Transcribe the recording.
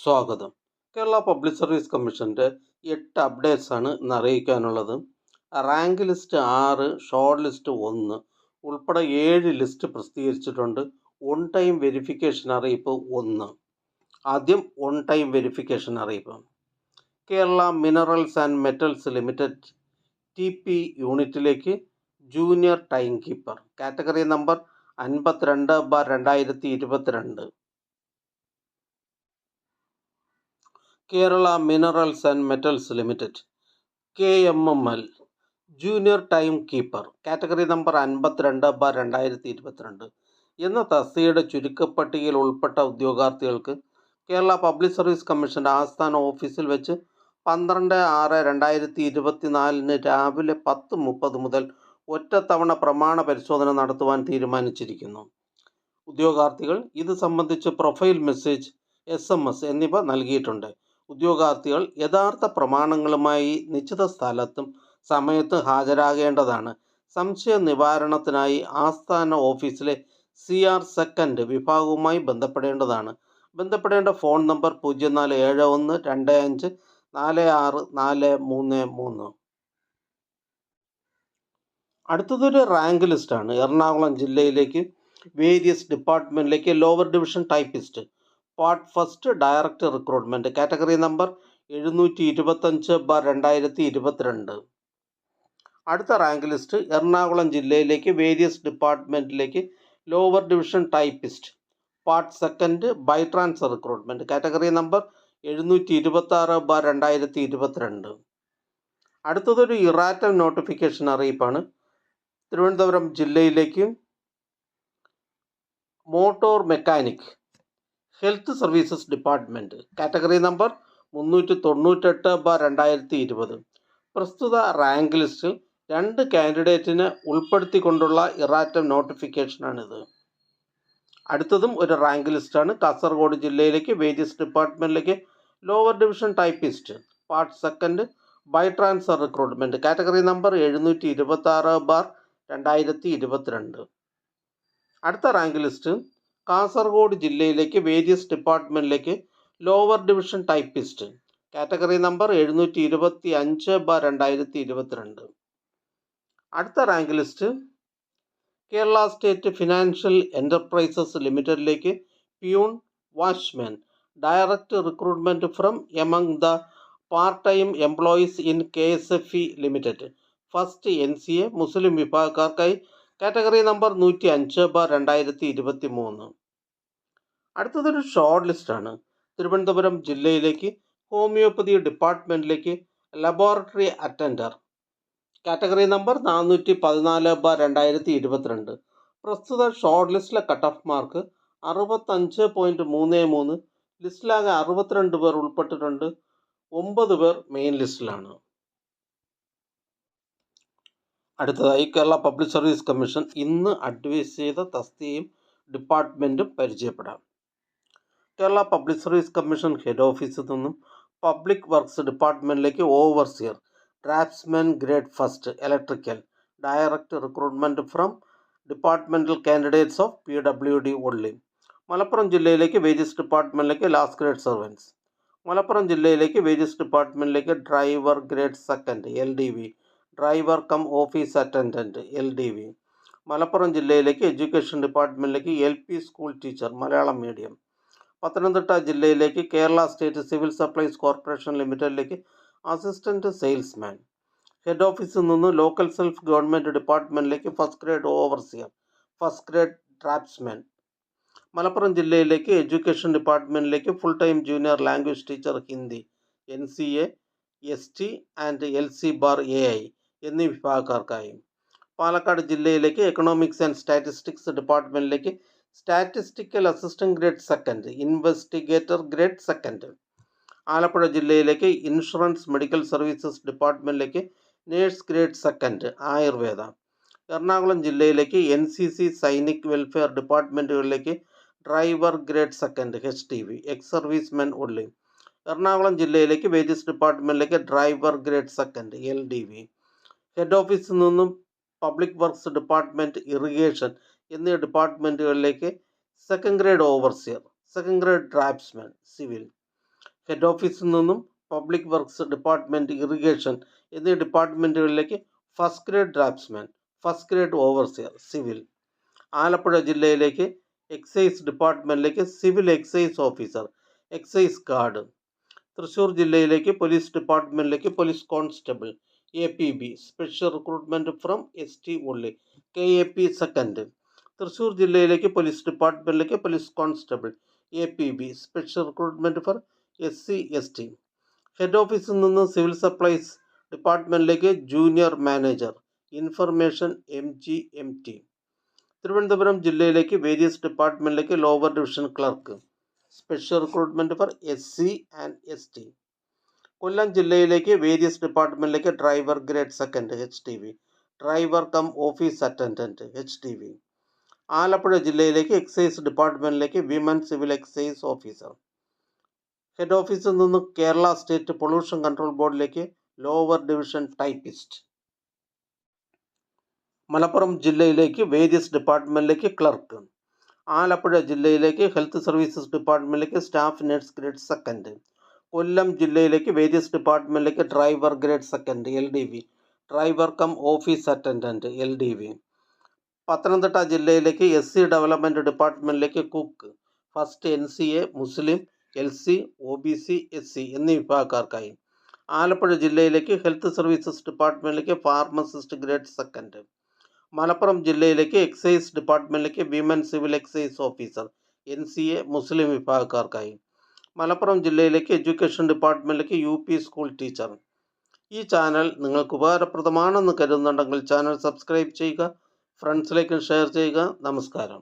സ്വാഗതം. Kerala public service കമ്മീഷൻ്റെ 8 അപ്ഡേറ്റ്സാണ് ഇന്ന് അറിയിക്കാനുള്ളത്. റാങ്ക് ലിസ്റ്റ് 6, ഷോർട്ട് ലിസ്റ്റ് 1 ഉൾപ്പെടെ 7 ലിസ്റ്റ് പ്രസിദ്ധീകരിച്ചിട്ടുണ്ട്. ഓൺ ടൈം വെരിഫിക്കേഷൻ അറിയിപ്പ് 1. ആദ്യം ഓൺ ടൈം വെരിഫിക്കേഷൻ അറിയിപ്പ്. Kerala minerals and metals limited TP യൂണിറ്റിലേക്ക് junior time keeper category number 52/2022. Kerala minerals and metals limited KMML junior time keeper category number 52/2022 എന്ന തസ്തികയുടെ ചുരുക്കപ്പട്ടികയിൽ ഉൾപ്പെട്ട ഉദ്യോഗാർത്ഥികൾക്ക് Kerala public service കമ്മീഷൻ്റെ ആസ്ഥാന ഓഫീസിൽ വെച്ച് 12/6/2024 രാവിലെ 10:30 മുതൽ ഒറ്റത്തവണ പ്രമാണ പരിശോധന നടത്തുവാൻ തീരുമാനിച്ചിരിക്കുന്നു. ഉദ്യോഗാർത്ഥികൾ ഇത് സംബന്ധിച്ച് പ്രൊഫൈൽ മെസ്സേജ്, SMS എന്നിവ നൽകിയിട്ടുണ്ട്. ഉദ്യോഗാർത്ഥികൾ യഥാർത്ഥ പ്രമാണങ്ങളുമായി നിശ്ചിത സ്ഥലത്തും സമയത്തും ഹാജരാകേണ്ടതാണ്. സംശയ നിവാരണത്തിനായി ആസ്ഥാന ഓഫീസിലെ CR സെക്കൻഡ് വിഭാഗവുമായി ബന്ധപ്പെടേണ്ടതാണ്. ബന്ധപ്പെടേണ്ട ഫോൺ നമ്പർ 047125463433. അടുത്തതൊരു റാങ്ക് ലിസ്റ്റാണ്. എറണാകുളം ജില്ലയിലേക്ക് വേരിയസ് ഡിപ്പാർട്ട്മെൻറ്റിലേക്ക് lower division typist part first direct recruitment category number 725/2022. അടുത്ത റാങ്ക് ലിസ്റ്റ് എറണാകുളം ജില്ലയിലേക്ക് വേരിയസ് ഡിപ്പാർട്ട്മെൻറ്റിലേക്ക് lower division typist part second by transfer recruitment category number 726/2022. അടുത്തതൊരു ഇറാറ്റം നോട്ടിഫിക്കേഷൻ അറിയിപ്പാണ്. തിരുവനന്തപുരം ജില്ലയിലേക്ക് motor mechanic health services department category number 398/2020. പ്രസ്തുത rank ലിസ്റ്റിൽ 2 കാൻഡിഡേറ്റിനെ ഉൾപ്പെടുത്തിക്കൊണ്ടുള്ള ഇറാറ്റം നോട്ടിഫിക്കേഷനാണിത്. അടുത്തതും ഒരു റാങ്ക് ലിസ്റ്റാണ്. കാസർഗോഡ് ജില്ലയിലേക്ക് വേരിയസ് ഡിപ്പാർട്ട്മെൻറ്റിലേക്ക് lower division typist part second by transfer recruitment category number 726/2022. അടുത്ത റാങ്ക് ലിസ്റ്റ് കാസർഗോഡ് ജില്ലയിലേക്ക് വേരിയസ് ഡിപ്പാർട്ട്മെൻറ്റിലേക്ക് lower division typist category number 725/2022. അടുത്ത rank list Kerala state financial enterprises ലിമിറ്റഡിലേക്ക് peon watchman direct recruitment from among the part time employees in KSFE limited first NCA മുസ്ലിം വിഭാഗക്കാർക്കായി category number 105/2023. അടുത്തതൊരു short ലിസ്റ്റാണ്. തിരുവനന്തപുരം ജില്ലയിലേക്ക് homeopathy ഡിപ്പാർട്ട്മെൻറ്റിലേക്ക് ലബോറട്ടറി അറ്റൻഡർ കാറ്റഗറി നമ്പർ 414/2022. പ്രസ്തുത short ലിസ്റ്റിലെ കട്ട് ഓഫ് മാർക്ക് 65.33. ലിസ്റ്റിലാകെ 62 പേർ ഉൾപ്പെട്ടിട്ടുണ്ട്. 9 പേർ മെയിൻ ലിസ്റ്റിലാണ്. അടുത്തതായി കേരള പബ്ലിക് സർവീസ് കമ്മീഷൻ ഇന്ന് അഡ്വൈസ് ചെയ്ത തസ്തികയും ഡിപ്പാർട്ട്മെൻറ്റും പരിചയപ്പെടാം. Kerala public service commission head ഓഫീസിൽ നിന്നും പബ്ലിക് വർക്ക്സ് ഡിപ്പാർട്ട്മെൻറ്റിലേക്ക് overseer draftsman grade first electrical direct recruitment from departmental candidates of PWD only. Malappuram ജില്ലയിലേക്ക് വേരിയസ് ഡിപ്പാർട്ട്മെൻറ്റിലേക്ക് ലാസ്റ്റ് ഗ്രേഡ് സർവൻസ്. മലപ്പുറം ജില്ലയിലേക്ക് വേരിയസ് ഡിപ്പാർട്ട്മെൻറ്റിലേക്ക് driver grade second LDV driver cum office attendant LDV. Malappuram ജില്ലയിലേക്ക് education ഡിപ്പാർട്ട്മെൻറ്റിലേക്ക് LP school teacher Malayalam medium. Pathanamthitta ജില്ലയിലേക്ക് Kerala state civil supplies corporation ലിമിറ്റഡിലേക്ക് assistant salesman. Head ഓഫീസിൽ നിന്ന് ലോക്കൽ സെൽഫ് ഗവൺമെൻറ് ഡിപ്പാർട്ട്മെൻറ്റിലേക്ക് first grade overseer first grade draftsman. Malappuram ജില്ലയിലേക്ക് education ഡിപ്പാർട്ട്മെൻറ്റിലേക്ക് full time junior language teacher Hindi NCA ST and LC bar AI എന്നീ വിഭാഗക്കാർക്കായി. പാലക്കാട് ജില്ലയിലേക്ക് എക്കണോമിക്സ് ആൻഡ് സ്റ്റാറ്റിസ്റ്റിക്സ് ഡിപ്പാർട്ട്മെൻറ്റിലേക്ക് statistical assistant grade second investigator grade second. Alappuzha ജില്ലയിലേക്ക് insurance medical services ഡിപ്പാർട്ട്മെൻറ്റിലേക്ക് nurse grade second Ayurveda. Ernakulam ജില്ലയിലേക്ക് NCC Sainik welfare ഡിപ്പാർട്ട്മെൻറ്റുകളിലേക്ക് driver grade second HTV X service men only. Ernakulam ജില്ലയിലേക്ക് various ഡിപ്പാർട്ട്മെൻറ്റിലേക്ക് driver grade second LDV. Head ഓഫീസിൽ നിന്നും public works department irrigation എന്നീ ഡിപ്പാർട്ട്മെൻറ്റുകളിലേക്ക് second grade overseer second grade draftsman civil. Head ഓഫീസിൽ നിന്നും പബ്ലിക് വർക്ക്സ് ഡിപ്പാർട്ട്മെൻറ്റ്, ഇറിഗേഷൻ എന്നീ ഡിപ്പാർട്ട്മെൻറ്റുകളിലേക്ക് first grade draftsman, first grade overseer, civil. Alappuzha ജില്ലയിലേക്ക് എക്സൈസ് ഡിപ്പാർട്ട്മെൻറ്റിലേക്ക് civil excise officer, excise guard. Thrissur ജില്ലയിലേക്ക് പോലീസ് ഡിപ്പാർട്ട്മെൻറ്റിലേക്ക് police constable, APB, special recruitment from ST only, KAP second. Thrissur ജില്ലയിലേക്ക് police ഡിപ്പാർട്ട്മെൻറ്റിലേക്ക് police constable, APB, special recruitment for SC ST. Head ഓഫീസിൽ നിന്ന് civil supplies ഡിപ്പാർട്ട്മെൻറ്റിലേക്ക് junior manager, information MGMT. Thiruvananthapuram ജില്ലയിലേക്ക് various ഡിപ്പാർട്ട്മെൻറ്റിലേക്ക് lower division clerk, special recruitment for SC and ST. Kollam ജില്ലയിലേക്ക് various ഡിപ്പാർട്ട്മെൻറ്റിലേക്ക് driver grade second, HTV, driver cum office attendant, HTV. Alappuzha ജില്ലയിലേക്ക് excise ഡിപ്പാർട്ട്മെൻറ്റിലേക്ക് women civil excise officer. Head ഓഫീസിൽ നിന്ന് Kerala state pollution control ബോർഡിലേക്ക് lower division typist. Malappuram ജില്ലയിലേക്ക് various ഡിപ്പാർട്ട്മെൻറ്റിലേക്ക് clerk. Alappuzha ജില്ലയിലേക്ക് ഹെൽത്ത് സർവീസസ് ഡിപ്പാർട്ട്മെൻറ്റിലേക്ക് staff nurse grade second. Kollam ജില്ലയിലേക്ക് വേരിയസ് ഡിപ്പാർട്ട്മെൻറ്റിലേക്ക് driver grade second, LDV, driver cum office attendant, LDV. Pathanamthitta ജില്ലയിലേക്ക് SC ഡെവലപ്മെൻറ്റ് ഡിപ്പാർട്ട്മെൻറ്റിലേക്ക് കുക്ക്, ഫസ്റ്റ് NCA, മുസ്ലിം, LC, OBC, SC എന്നീ വിഭാഗക്കാർക്കായി. ആലപ്പുഴ ജില്ലയിലേക്ക് ഹെൽത്ത് സർവീസസ് ഡിപ്പാർട്ട്മെൻറ്റിലേക്ക് ഫാർമസിസ്റ്റ് ഗ്രേഡ് സെക്കൻഡ്. മലപ്പുറം ജില്ലയിലേക്ക് എക്സൈസ് ഡിപ്പാർട്ട്മെൻറ്റിലേക്ക് women civil excise officer, NCA, മുസ്ലിം വിഭാഗക്കാർക്കായി. മലപ്പുറം ജില്ലയിലേക്ക് എഡ്യൂക്കേഷൻ ഡിപ്പാർട്ട്മെൻറ്റിലേക്ക് UP സ്കൂൾ ടീച്ചർ. ഈ ചാനൽ നിങ്ങൾക്ക് ഉപകാരപ്രദമാണെന്ന് കരുതുന്നുണ്ടെങ്കിൽ ചാനൽ സബ്സ്ക്രൈബ് ചെയ്യുക, ഫ്രണ്ട്സിലേക്കും ഷെയർ ചെയ്യുക. നമസ്കാരം.